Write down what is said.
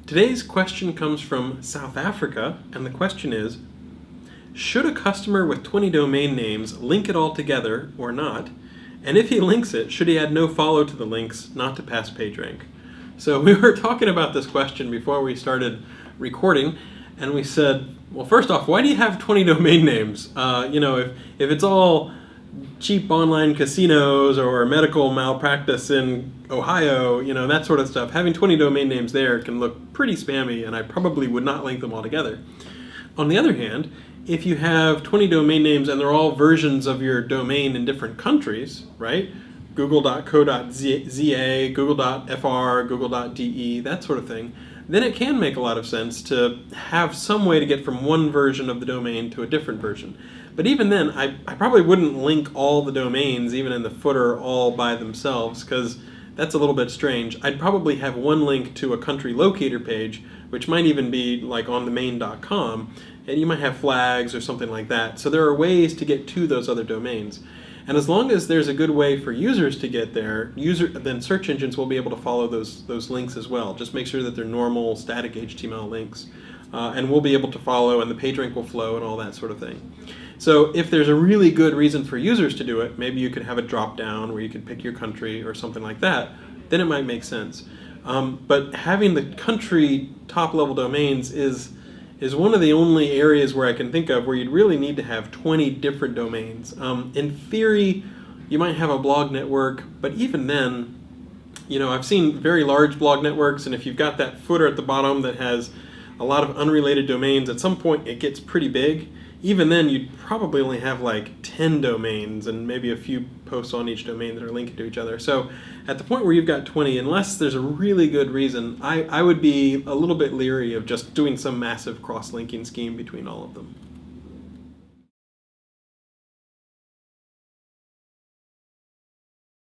Today's question comes from South Africa, and the question is, should a customer with 20 domain names link it all together or not? And if he links it, should he add no follow to the links not to pass PageRank? So we were talking about this question before we started recording, and we said, well, first off, why do you have 20 domain names? If it's all cheap online casinos or medical malpractice in Ohio, that sort of stuff, having 20 domain names there can look pretty spammy, and I probably would not link them all together. On the other hand, if you have 20 domain names and they're all versions of your domain in different countries, right? Google.co.za, Google.fr, Google.de, that sort of thing, then it can make a lot of sense to have some way to get from one version of the domain to a different version. But even then, I probably wouldn't link all the domains, even in the footer, all by themselves, because that's a little bit strange. I'd probably have one link to a country locator page, which might even be like on the main.com, and you might have flags or something like that. So there are ways to get to those other domains. And as long as there's a good way for users to get there, then search engines will be able to follow those links as well. Just make sure that they're normal static HTML links. And we'll be able to follow, and the PageRank will flow and all that sort of thing. So if there's a really good reason for users to do it, maybe you could have a drop down where you could pick your country or something like that, then it might make sense. But having the country top level domains is one of the only areas where I can think of where you'd really need to have 20 different domains. In theory, you might have a blog network, but even then, I've seen very large blog networks, and if you've got that footer at the bottom that has a lot of unrelated domains, at some point it gets pretty big. Even then, you'd probably only have like 10 domains and maybe a few posts on each domain that are linked to each other. So at the point where you've got 20, unless there's a really good reason, I would be a little bit leery of just doing some massive cross-linking scheme between all of them.